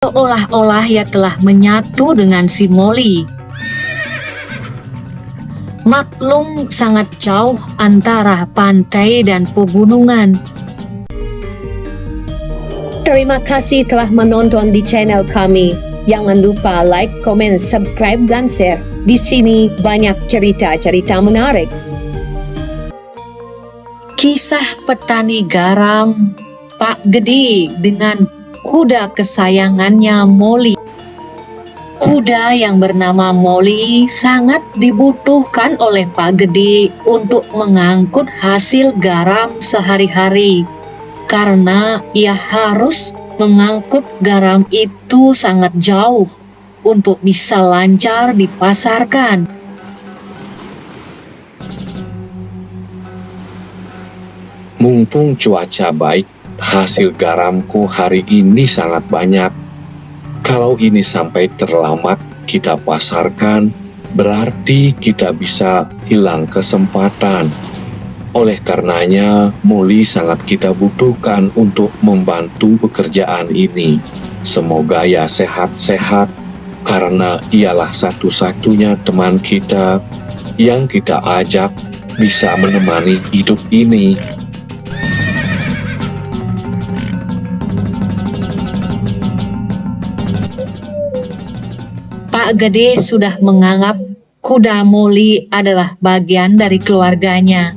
Seolah-olah ia telah menyatu dengan si Molly. Maklum sangat jauh antara pantai dan pegunungan. Terima kasih telah menonton di channel kami. Jangan lupa like, komen, subscribe, dan share. Di sini banyak cerita-cerita menarik. Kisah petani garam Pak Gede dengan kuda kesayangannya Molly. Kuda yang bernama Molly sangat dibutuhkan oleh Pak Gede untuk mengangkut hasil garam sehari-hari. Karena ia harus mengangkut garam itu sangat jauh untuk bisa lancar dipasarkan. Mumpung cuaca baik, hasil garamku hari ini sangat banyak. Kalau ini sampai terlambat kita pasarkan, berarti kita bisa hilang kesempatan. Oleh karenanya, Molly sangat kita butuhkan untuk membantu pekerjaan ini. Semoga ia sehat-sehat, karena ialah satu-satunya teman kita yang kita ajak bisa menemani hidup ini. Pak Gede sudah menganggap kuda Molly adalah bagian dari keluarganya.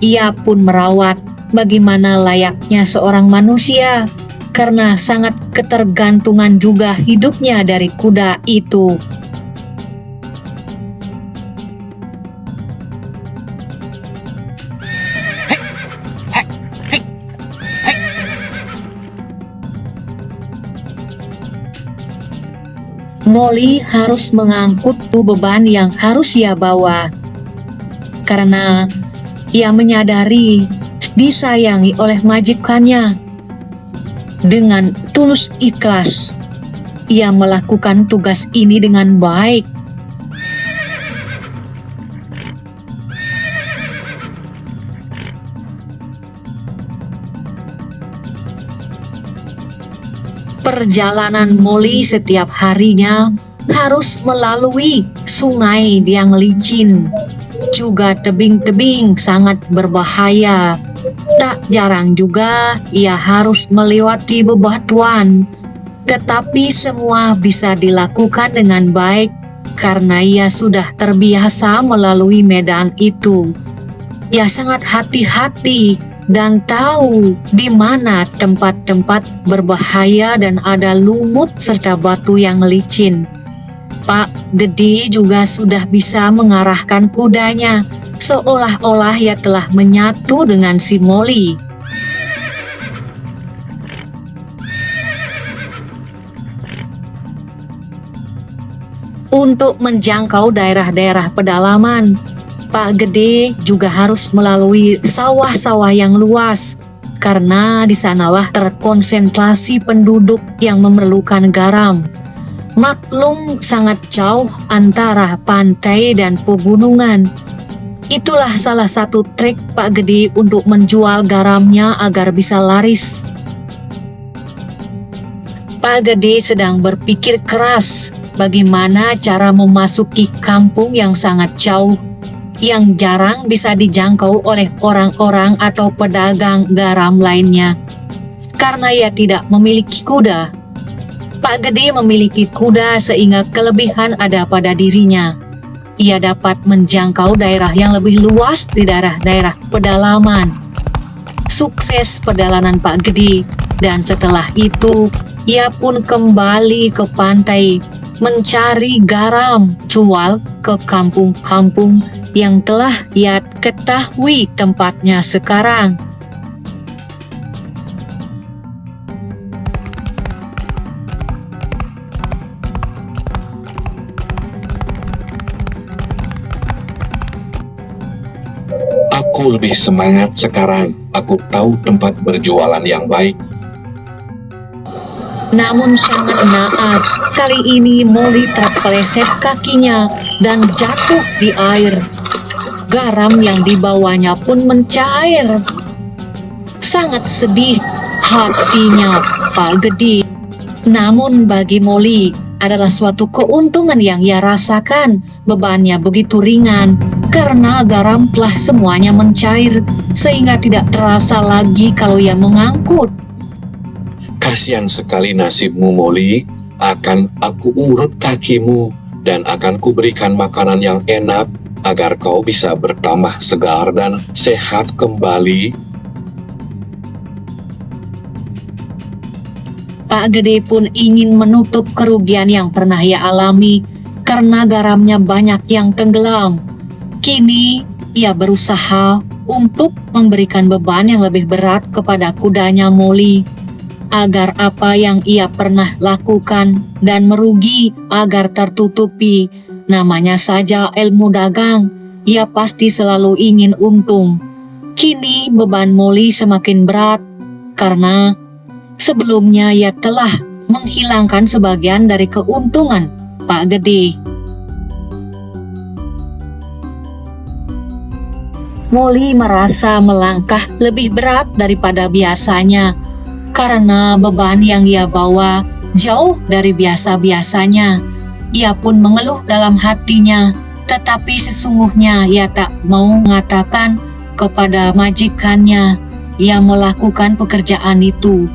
Ia pun merawat bagaimana layaknya seorang manusia, karena sangat ketergantungan juga hidupnya dari kuda itu. Molly harus mengangkut beban yang harus ia bawa, karena ia menyadari disayangi oleh majikannya. Dengan tulus ikhlas, ia melakukan tugas ini dengan baik. Perjalanan Molly setiap harinya harus melalui sungai yang licin, juga tebing-tebing sangat berbahaya. Tak jarang juga ia harus melewati bebatuan, tetapi semua bisa dilakukan dengan baik karena ia sudah terbiasa melalui medan itu. Ia sangat hati-hati dan tahu di mana tempat-tempat berbahaya dan ada lumut serta batu yang licin. Pak Gede juga sudah bisa mengarahkan kudanya, seolah-olah ia telah menyatu dengan si Molly. Untuk menjangkau daerah-daerah pedalaman, Pak Gede juga harus melalui sawah-sawah yang luas, karena di sanalah terkonsentrasi penduduk yang memerlukan garam. Maklum sangat jauh antara pantai dan pegunungan. Itulah salah satu trik Pak Gede untuk menjual garamnya agar bisa laris. Pak Gede sedang berpikir keras bagaimana cara memasuki kampung yang sangat jauh, yang jarang bisa dijangkau oleh orang-orang atau pedagang garam lainnya. Karena ia tidak memiliki kuda, Pak Gede memiliki kuda sehingga kelebihan ada pada dirinya. Ia dapat menjangkau daerah yang lebih luas di daerah-daerah pedalaman. Sukses perjalanan Pak Gede, dan setelah itu ia pun kembali ke pantai mencari garam jual ke kampung-kampung yang telah ia ketahui tempatnya sekarang. Aku lebih semangat sekarang. Aku tahu tempat berjualan yang baik. Namun sangat naas, kali ini Molly terpeleset kakinya dan jatuh di air. Garam yang dibawanya pun mencair. Sangat sedih hatinya Pak Gede. Namun bagi Molly adalah suatu keuntungan yang ia rasakan. Bebannya begitu ringan karena garam telah semuanya mencair sehingga tidak terasa lagi kalau ia mengangkut. Kasihan sekali nasibmu, Molly. Akan aku urut kakimu dan akan kuberikan makanan yang enak agar kau bisa bertambah segar dan sehat kembali. Pak Gede pun ingin menutup kerugian yang pernah ia alami karena garamnya banyak yang tenggelam. Kini ia berusaha untuk memberikan beban yang lebih berat kepada kudanya Molly, agar apa yang ia pernah lakukan dan merugi agar tertutupi. Namanya saja ilmu dagang, ia pasti selalu ingin untung. Kini beban Molly semakin berat karena sebelumnya ia telah menghilangkan sebagian dari keuntungan Pak Gede. Molly merasa melangkah lebih berat daripada biasanya karena beban yang ia bawa jauh dari biasa-biasanya. Ia pun mengeluh dalam hatinya, tetapi sesungguhnya ia tak mau mengatakan kepada majikannya ia melakukan pekerjaan itu.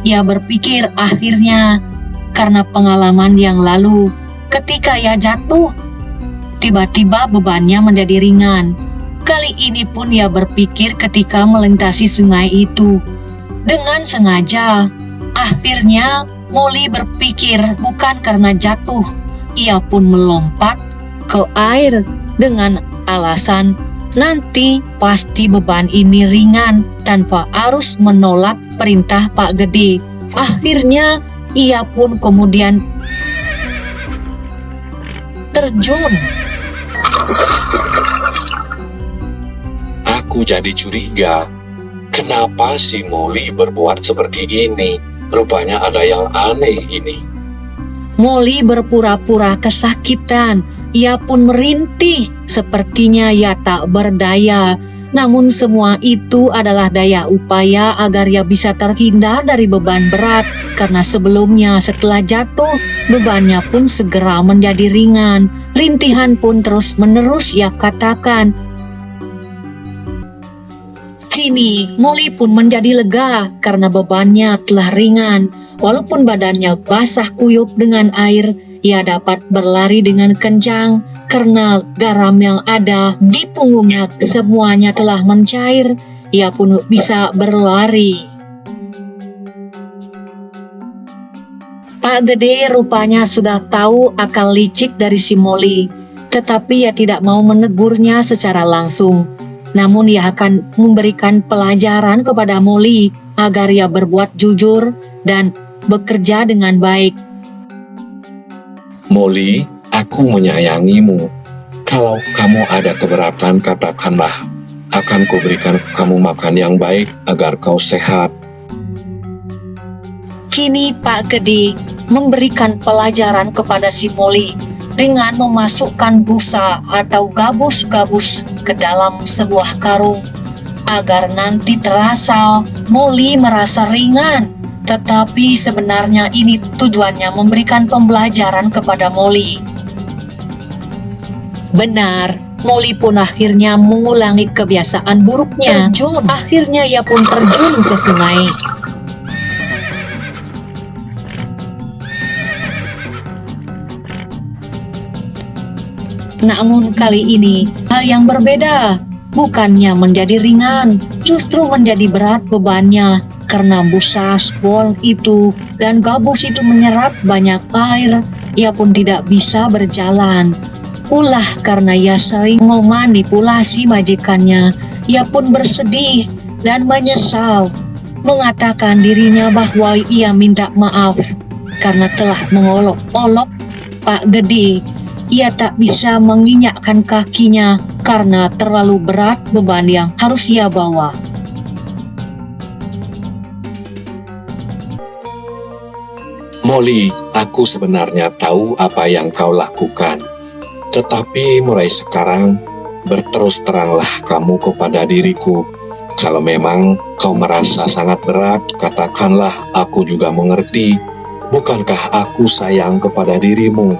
Ia berpikir akhirnya karena pengalaman yang lalu ketika ia jatuh, tiba-tiba bebannya menjadi ringan. Kali ini pun ia berpikir ketika melintasi sungai itu. Dengan sengaja, akhirnya Molly berpikir bukan karena jatuh. Ia pun melompat ke air dengan alasan nanti pasti beban ini ringan tanpa harus menolak perintah Pak Gede. Akhirnya ia pun kemudian terjun. Aku jadi curiga. Kenapa si Molly berbuat seperti ini? Rupanya ada yang aneh ini. Molly berpura-pura kesakitan. Ia pun merintih, sepertinya ia tak berdaya. Namun semua itu adalah daya upaya agar ia bisa terhindar dari beban berat. Karena sebelumnya setelah jatuh, bebannya pun segera menjadi ringan. Rintihan pun terus-menerus ia katakan. Kini Molly pun menjadi lega karena bebannya telah ringan. Walaupun badannya basah kuyup dengan air, ia dapat berlari dengan kencang karena garam yang ada di punggungnya semuanya telah mencair. Ia pun bisa berlari. Pak Gede rupanya sudah tahu akal licik dari si Molly, tetapi ia tidak mau menegurnya secara langsung. Namun ia akan memberikan pelajaran kepada Molly agar ia berbuat jujur dan bekerja dengan baik. Molly, aku menyayangimu. Kalau kamu ada keberatan, katakanlah. Akan kuberikan kamu makan yang baik agar kau sehat. Kini Pak Gede memberikan pelajaran kepada si Molly dengan memasukkan busa atau gabus-gabus ke dalam sebuah karung agar nanti terasa Molly merasa ringan. Tetapi sebenarnya ini tujuannya memberikan pembelajaran kepada Molly. Benar, Molly pun akhirnya mengulangi kebiasaan buruknya. Akhirnya ia pun terjun ke sungai. Namun kali ini hal yang berbeda, bukannya menjadi ringan, justru menjadi berat bebannya karena busa spol itu dan gabus itu menyerap banyak air. Ia pun tidak bisa berjalan. Ulah karena ia sering memanipulasi majikannya, ia pun bersedih dan menyesal, mengatakan dirinya bahwa ia minta maaf karena telah mengolok-olok Pak Gede. Ia tak bisa menginyakkan kakinya karena terlalu berat beban yang harus ia bawa. Molly, aku sebenarnya tahu apa yang kau lakukan. Tetapi mulai sekarang, berterus teranglah kamu kepada diriku. Kalau memang kau merasa sangat berat, katakanlah aku juga mengerti. Bukankah aku sayang kepada dirimu?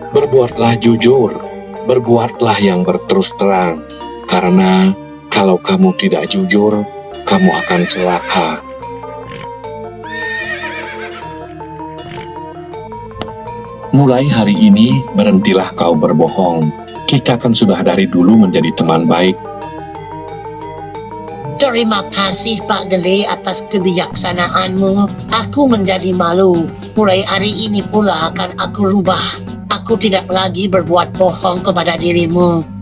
Berbuatlah jujur, berbuatlah yang berterus terang. Karena kalau kamu tidak jujur, kamu akan celaka. Mulai hari ini, berhentilah kau berbohong. Kita kan sudah dari dulu menjadi teman baik. Terima kasih Pak Gede atas kebijaksanaanmu. Aku menjadi malu. Mulai hari ini pula akan aku rubah. Aku tidak lagi berbuat bohong kepada dirimu.